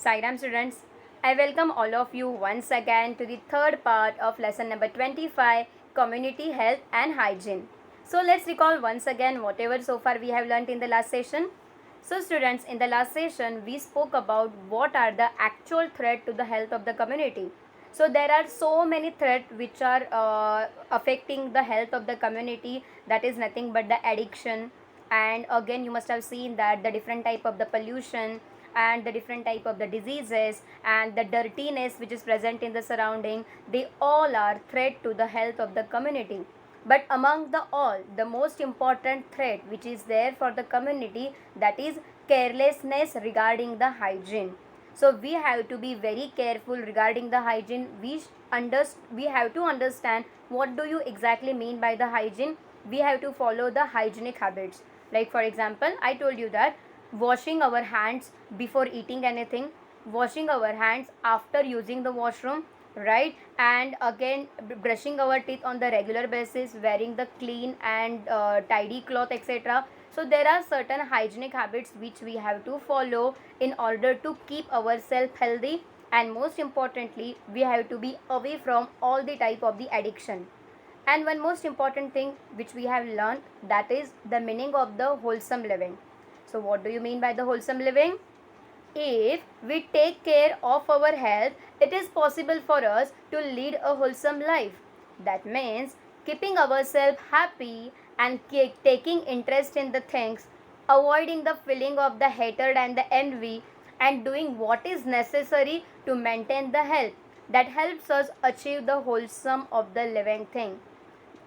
Sairam students, I welcome all of you once again to the third part of lesson number 25, Community Health and Hygiene. So let's recall once again whatever so far we have learnt in the last session. So students, in the last session we spoke about what are the actual threat to the health of the community. So there are so many threats which are affecting the health of the community, that is nothing but the addiction, and again you must have seen that the different type of the pollution and the different type of the diseases and the dirtiness which is present in the surrounding, they all are threat to the health of the community. But among the all, the most important threat which is there for the community, that is carelessness regarding the hygiene. So we have to be very careful regarding the hygiene. We have to understand what do you exactly mean by the hygiene. We have to follow the hygienic habits. Like for example, I told you that washing our hands before eating anything, washing our hands after using the washroom, right? And again brushing our teeth on the regular basis, wearing the clean and tidy cloth, etc. So there are certain hygienic habits which we have to follow in order to keep ourselves healthy, and most importantly we have to be away from all the type of the addiction. And one most important thing which we have learned, that is the meaning of the wholesome living. So what do you mean by the wholesome living? If we take care of our health, it is possible for us to lead a wholesome life. That means keeping ourselves happy and taking interest in the things, avoiding the feeling of the hatred and the envy, and doing what is necessary to maintain the health. That helps us achieve the wholesome of the living thing.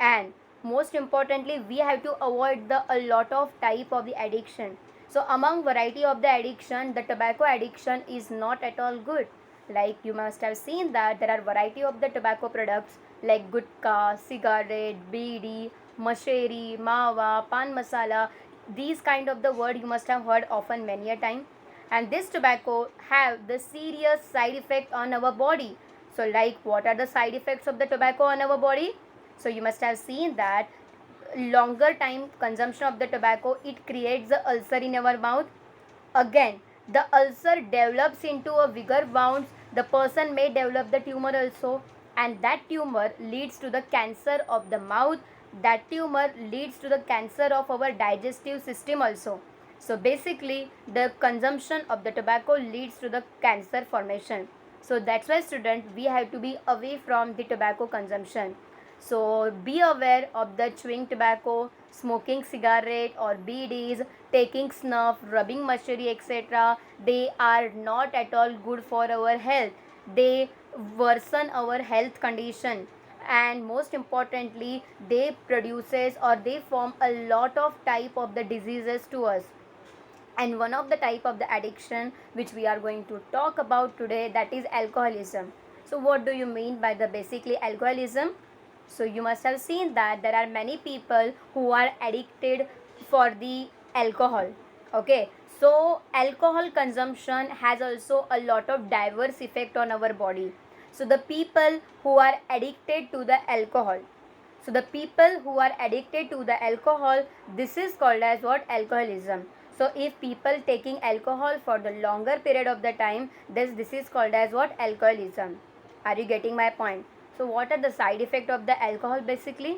And most importantly, we have to avoid the a lot of type of the addiction. So among variety of the addiction, the tobacco addiction is not at all good. Like you must have seen that there are variety of the tobacco products like gutka, cigarette, bidi, masheri, mawa, pan masala. These kind of the word you must have heard often many a time. And this tobacco have the serious side effect on our body. So like what are the side effects of the tobacco on our body? So you must have seen that longer time consumption of the tobacco, it creates the ulcer in our mouth. Again, the ulcer develops into a bigger wounds. The person may develop the tumor also, and that tumor leads to the cancer of the mouth. That tumor leads to the cancer of our digestive system also. So basically the consumption of the tobacco leads to the cancer formation. So that's why student, we have to be away from the tobacco consumption. So be aware of the chewing tobacco, smoking cigarette or BDs, taking snuff, rubbing masheri, etc. They are not at all good for our health. They worsen our health condition, and most importantly they produces or they form a lot of type of the diseases to us. And one of the type of the addiction which we are going to talk about today, that is alcoholism. So what do you mean by the basically alcoholism? So you must have seen that there are many people who are addicted for the alcohol. Okay, so alcohol consumption has also a lot of diverse effect on our body. So the people who are addicted to the alcohol, so the people who are addicted to the alcohol, this is called as what? Alcoholism. So if people taking alcohol for the longer period of the time, this is called as what? Alcoholism. Are you getting my point? So what are the side effects of the alcohol basically?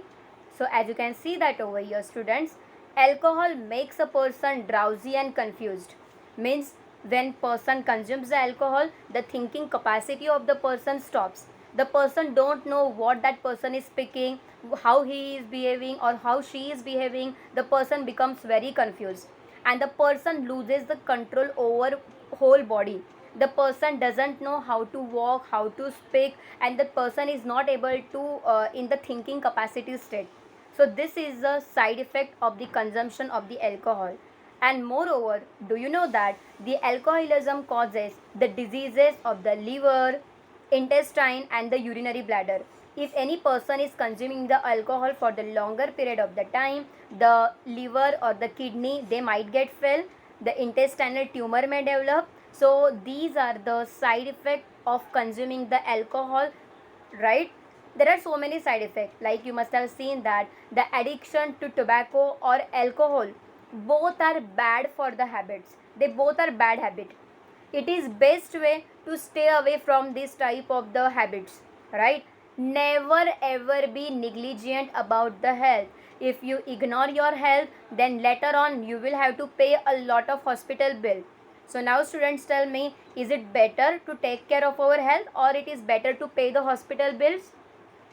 So as you can see that over here students, alcohol makes a person drowsy and confused. Means when person consumes the alcohol, the thinking capacity of the person stops. The person don't know what that person is speaking, how he is behaving or how she is behaving. The person becomes very confused, and the person loses the control over whole body. The person doesn't know how to walk, how to speak, and the person is not able to in the thinking capacity state. So this is the side effect of the consumption of the alcohol. And moreover, do you know that the alcoholism causes the diseases of the liver, intestine and the urinary bladder? If any person is consuming the alcohol for the longer period of the time, the liver or the kidney, they might get fail, the intestinal tumor may develop. So these are the side effects of consuming the alcohol, right? There are so many side effects. Like you must have seen that the addiction to tobacco or alcohol, both are bad for the habits. They both are bad habit. it is best way to stay away from this type of the habits, right? Never ever be negligent about the health. If you ignore your health, then later on you will have to pay a lot of hospital bill. So now students, tell me, is it better to take care of our health or it is better to pay the hospital bills?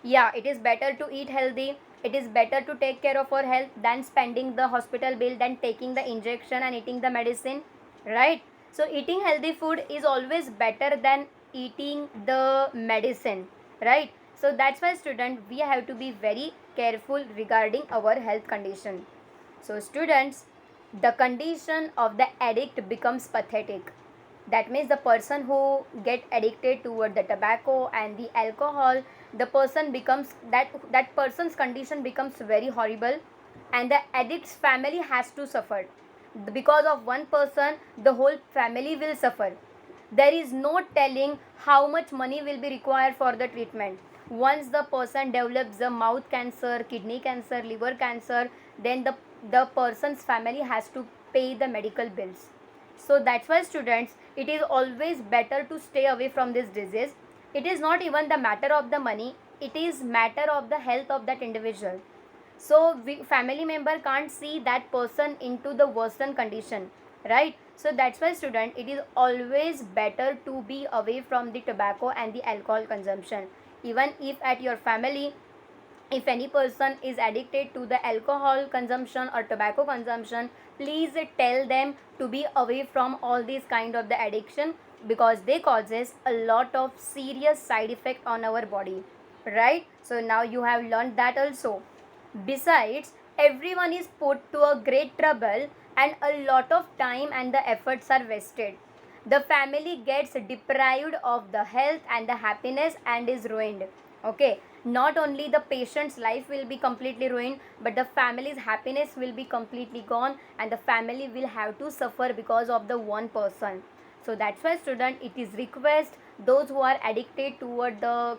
Yeah, it is better to eat healthy. It is better to take care of our health than spending the hospital bill, than taking the injection and eating the medicine, right? So eating healthy food is always better than eating the medicine, right? So that's why student, we have to be very careful regarding our health condition. So students, the condition of the addict becomes pathetic. That means the person who get addicted toward the tobacco and the alcohol, the person becomes that person's condition becomes very horrible, and the addict's family has to suffer. Because of one person, the whole family will suffer. There is no telling how much money will be required for the treatment. Once the person develops the mouth cancer, kidney cancer, liver cancer, then the person's family has to pay the medical bills. So that's why students, it is always better to stay away from this disease. It is not even the matter of the money, it is matter of the health of that individual. So family member can't see that person into the worsen condition, right? So that's why student, it is always better to be away from the tobacco and the alcohol consumption. Even if at your family, if any person is addicted to the alcohol consumption or tobacco consumption, please tell them to be away from all these kind of the addiction, because they causes a lot of serious side effect on our body, right? So now you have learned that also. Besides, everyone is put to a great trouble and a lot of time and the efforts are wasted. The family gets deprived of the health and the happiness and is ruined. Okay, not only the patient's life will be completely ruined, but the family's happiness will be completely gone, and the family will have to suffer because of the one person. So that's why student, it is request those who are addicted toward the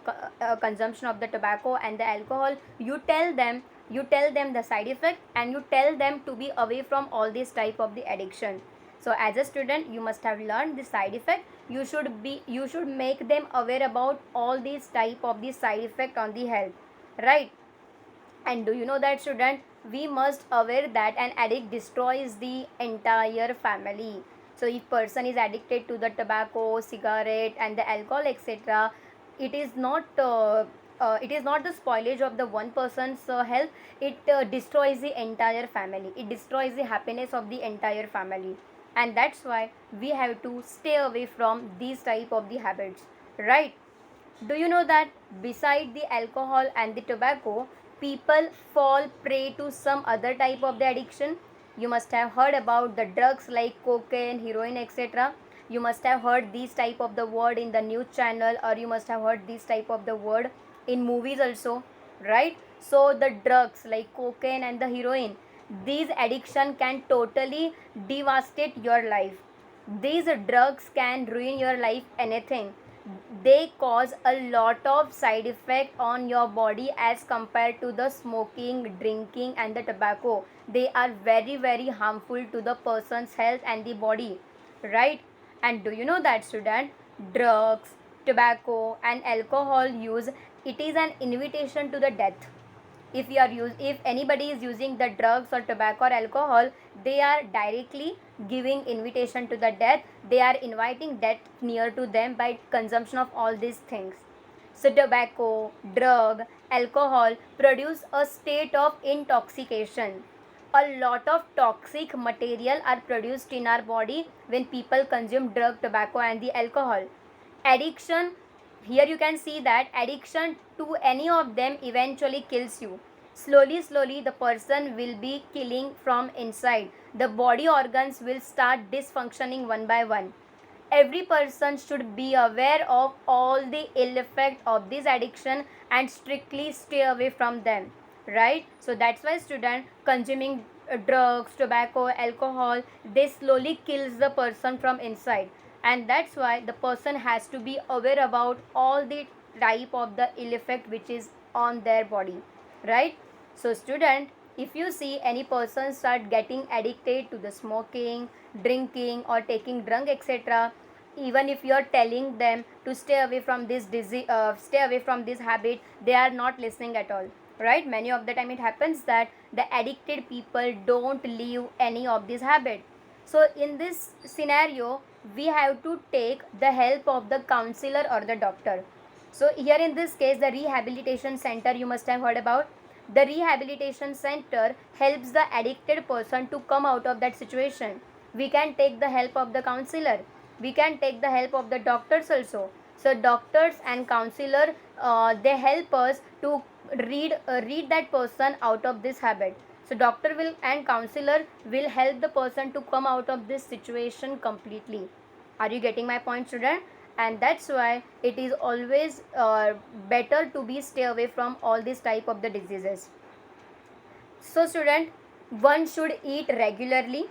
consumption of the tobacco and the alcohol, you tell them the side effect, and you tell them to be away from all this type of the addiction. So as a student, you must have learned the side effect. You should make them aware about all these type of the side effect on the health, right? And do you know that student, we must aware that an addict destroys the entire family. So if person is addicted to the tobacco, cigarette and the alcohol, etc., it is not the spoilage of the one person's health. It destroys the entire family, it destroys the happiness of the entire family. And that's why we have to stay away from these type of the habits, right? Do you know that beside the alcohol and the tobacco, people fall prey to some other type of the addiction? You must have heard about the drugs like cocaine, heroin, etc. You must have heard these type of the word in the news channel, or you must have heard this type of the word in movies also, right? So the drugs like cocaine and the heroin, these addiction can totally devastate your life. These drugs can ruin your life anything. They cause a lot of side effect on your body as compared to the smoking, drinking and the tobacco. They are very very harmful to the person's health and the body, right? And do you know that student, drugs, tobacco and alcohol use, it is an invitation to the death. If anybody is using the drugs or tobacco or alcohol, they are directly giving invitation to the death. They are inviting death near to them by consumption of all these things. So tobacco, drug, alcohol produce a state of intoxication. A lot of toxic material are produced in our body when people consume drug, tobacco and the alcohol. Addiction, here you can see that addiction to any of them eventually kills you. Slowly the person will be killing from inside. The body organs will start dysfunctioning one by one. Every person should be aware of all the ill effect of this addiction and strictly stay away from them, right? So that's why student, consuming drugs, tobacco, alcohol, they slowly kills the person from inside. And that's why the person has to be aware about all the type of the ill effect which is on their body, right? So student, if you see any person start getting addicted to the smoking, drinking or taking drug, etc., even if you are telling them to stay away from this disease, stay away from this habit, they are not listening at all, right? Many of the time it happens that the addicted people don't leave any of this habit. So in this scenario, we have to take the help of the counselor or the doctor. So here in this case, the rehabilitation center, you must have heard about. The rehabilitation center helps the addicted person to come out of that situation. We can take the help of the counselor, we can take the help of the doctors also. So doctors and counselor, they help us to read that person out of this habit. So doctor will and counselor will help the person to come out of this situation completely. Are you getting my point, student? And that's why it is always better to be stay away from all these type of the diseases. So student, one should eat regularly,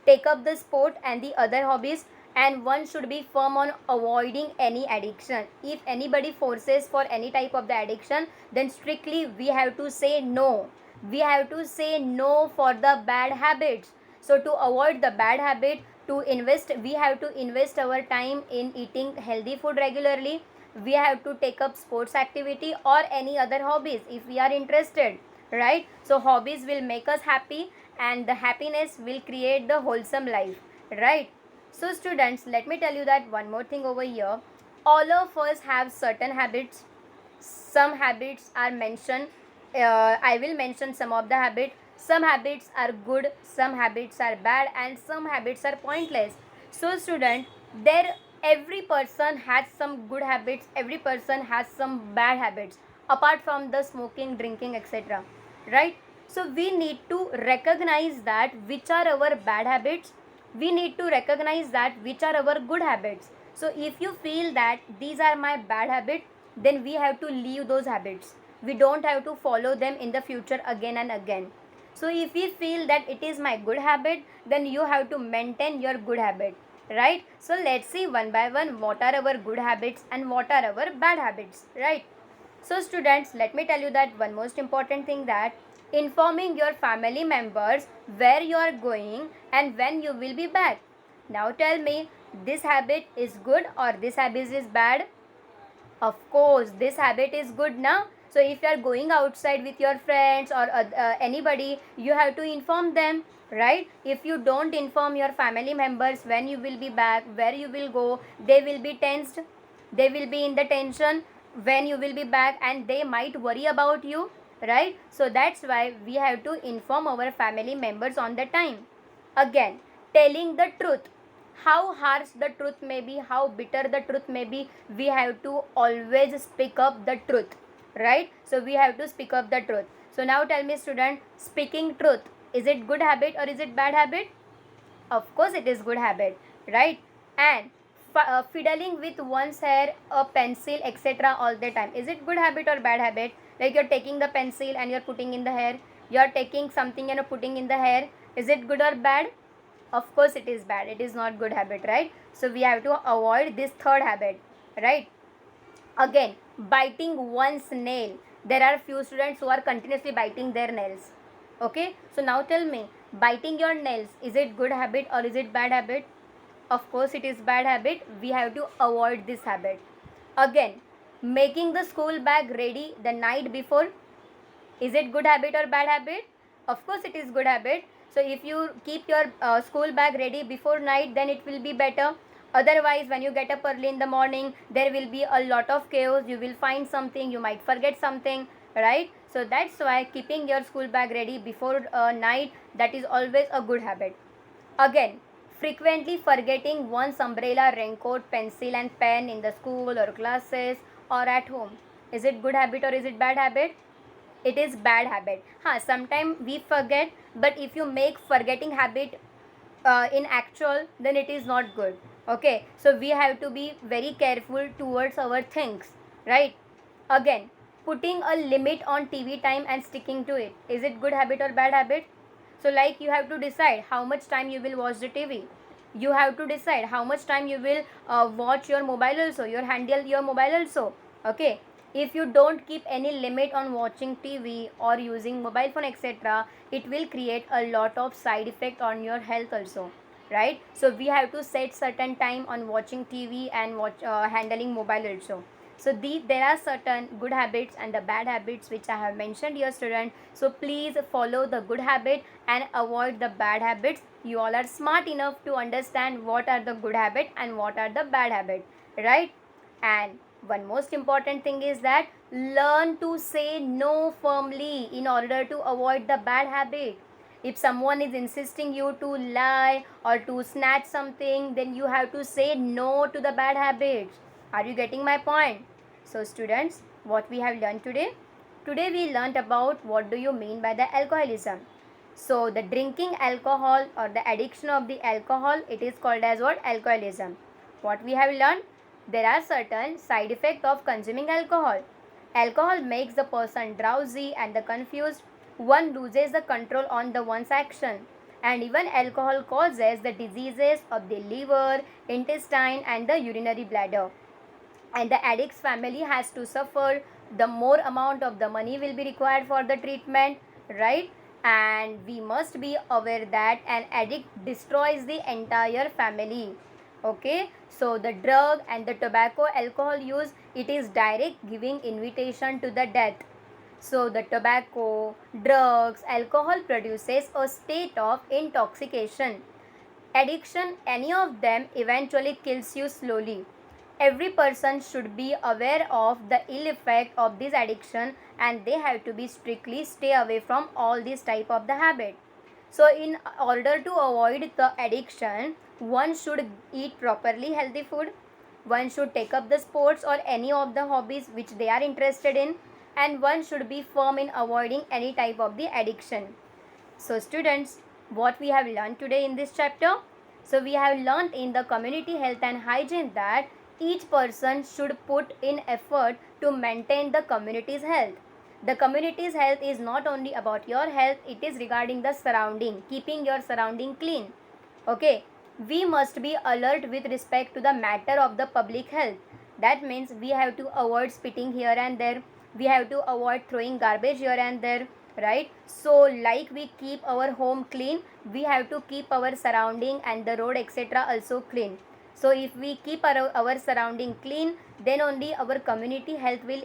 take up the sport and the other hobbies, and one should be firm on avoiding any addiction. If anybody forces for any type of the addiction, then strictly we have to say no. We have to say no for the bad habits. So to avoid the bad habit, we have to invest our time in eating healthy food regularly. We have to take up sports activity or any other hobbies if we are interested, right? So hobbies will make us happy, and the happiness will create the wholesome life, right? So students, let me tell you that one more thing over here. All of us have certain habits. Some habits are mentioned. I will mention some of the habits. Some habits are good, some habits are bad, and some habits are pointless. So student, there every person has some good habits, every person has some bad habits apart from the smoking, drinking, etc., right? So we need to recognize that which are our bad habits, we need to recognize that which are our good habits. So if you feel that these are my bad habits, then we have to leave those habits. We don't have to follow them in the future again and again. So if we feel that it is my good habit, then you have to maintain your good habit, right? So let's see one by one what are our good habits and what are our bad habits, right? So students, let me tell you that one most important thing, that informing your family members where you are going and when you will be back. Now tell me, this habit is good or this habit is bad? Of course, this habit is good now. So if you are going outside with your friends or anybody, you have to inform them, right? If you don't inform your family members when you will be back, where you will go, they will be tensed. They will be in the tension when you will be back, and they might worry about you, right? So that's why we have to inform our family members on the time. Again, telling the truth, how harsh the truth may be, how bitter the truth may be, we have to always speak up the truth, right? So we have to speak up the truth. So now tell me student, speaking truth, is it good habit or is it bad habit? Of course it is good habit, right? And fiddling with one's hair, a pencil, etc. all the time, is it good habit or bad habit? Like you're taking the pencil and you're putting in the hair, you're taking something and putting in the hair, is it good or bad? Of course it is bad, it is not good habit, right? So we have to avoid this third habit, right? Again, biting one's nail, there are few students who are continuously biting their nails, okay? So now tell me, biting your nails, is it good habit or is it bad habit? Of course it is bad habit, we have to avoid this habit. Again, making the school bag ready the night before, is it good habit or bad habit? Of course it is good habit. So if you keep your school bag ready before night, then it will be better. Otherwise, when you get up early in the morning, there will be a lot of chaos. You will find something, you might forget something, right? So that's why keeping your school bag ready before night, that is always a good habit. Again, frequently forgetting one's umbrella, raincoat, pencil and pen in the school or classes or at home, is it good habit or is it bad habit? It is bad habit. Sometimes we forget, but if you make forgetting habit in actual, then it is not good, okay? So we have to be very careful towards our things, right? Again, putting a limit on TV time and sticking to it, is it good habit or bad habit? So like you have to decide how much time you will watch the TV. You have to decide how much time you will watch your mobile also, your handle your mobile also, okay? If you don't keep any limit on watching TV or using mobile phone, etc., it will create a lot of side effect on your health also. right? So we have to set certain time on watching TV and handling mobile also. So there are certain good habits and the bad habits which I have mentioned here, student. So please follow the good habit and avoid the bad habits. You all are smart enough to understand what are the good habit and what are the bad habit, right? And one most important thing is that learn to say no firmly in order to avoid the bad habit. If someone is insisting you to lie or to snatch something, then you have to say no to the bad habits. Are you getting my point? So students, what we have learned today? Today we learned about what do you mean by the alcoholism. So the drinking alcohol or the addiction of the alcohol, it is called as what? Alcoholism. What we have learned? There are certain side effects of consuming alcohol. Alcohol makes the person drowsy and the confused. One loses the control on the one's action. And even alcohol causes the diseases of the liver, intestine and the urinary bladder. And the addict's family has to suffer. The more amount of the money will be required for the treatment, right? And we must be aware that an addict destroys the entire family. Okay, so the drug and the tobacco alcohol use, it is direct giving invitation to the death. So the tobacco, drugs, alcohol produces a state of intoxication. Addiction, any of them eventually kills you slowly. Every person should be aware of the ill effect of this addiction and they have to be strictly stay away from all these type of the habit. So in order to avoid the addiction, one should eat properly healthy food. One should take up the sports or any of the hobbies which they are interested in, and one should be firm in avoiding any type of the addiction. So students, what we have learned today in this chapter? So we have learned in the community health and hygiene that each person should put in effort to maintain the community's health. The community's health is not only about your health, it is regarding the surrounding, keeping your surrounding clean. Okay, we must be alert with respect to the matter of the public health. That means we have to avoid spitting here and there. We have to avoid throwing garbage here and there, right? So like we keep our home clean, we have to keep our surrounding and the road etc also clean. So if we keep our surrounding clean, then only our community health will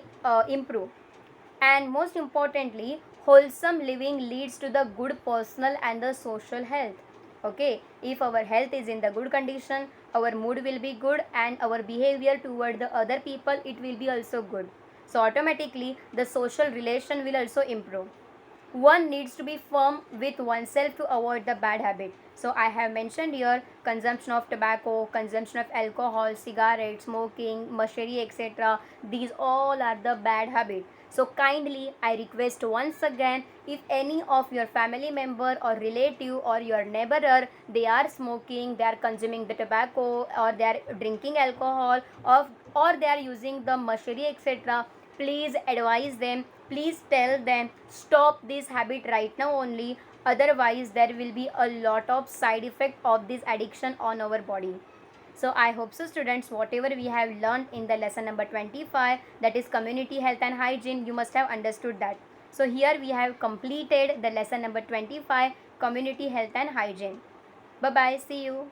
improve. And most importantly, wholesome living leads to the good personal and the social health. Okay, if our health is in the good condition, our mood will be good and our behavior toward the other people, it will be also good. So automatically the social relation will also improve. One needs to be firm with oneself to avoid the bad habit. So I have mentioned here consumption of tobacco, consumption of alcohol, cigarettes, smoking, machery, etc. These all are the bad habit. So kindly I request once again, if any of your family member or relative or your neighbor, they are smoking, they are consuming the tobacco or they are drinking alcohol or they are using the machery etc., please advise them, please tell them stop this habit right now only, otherwise there will be a lot of side effect of this addiction on our body. So I hope so students, whatever we have learned in the lesson number 25, that is community health and hygiene, you must have understood that. So here we have completed the lesson number 25, community health and hygiene. Bye bye, see you.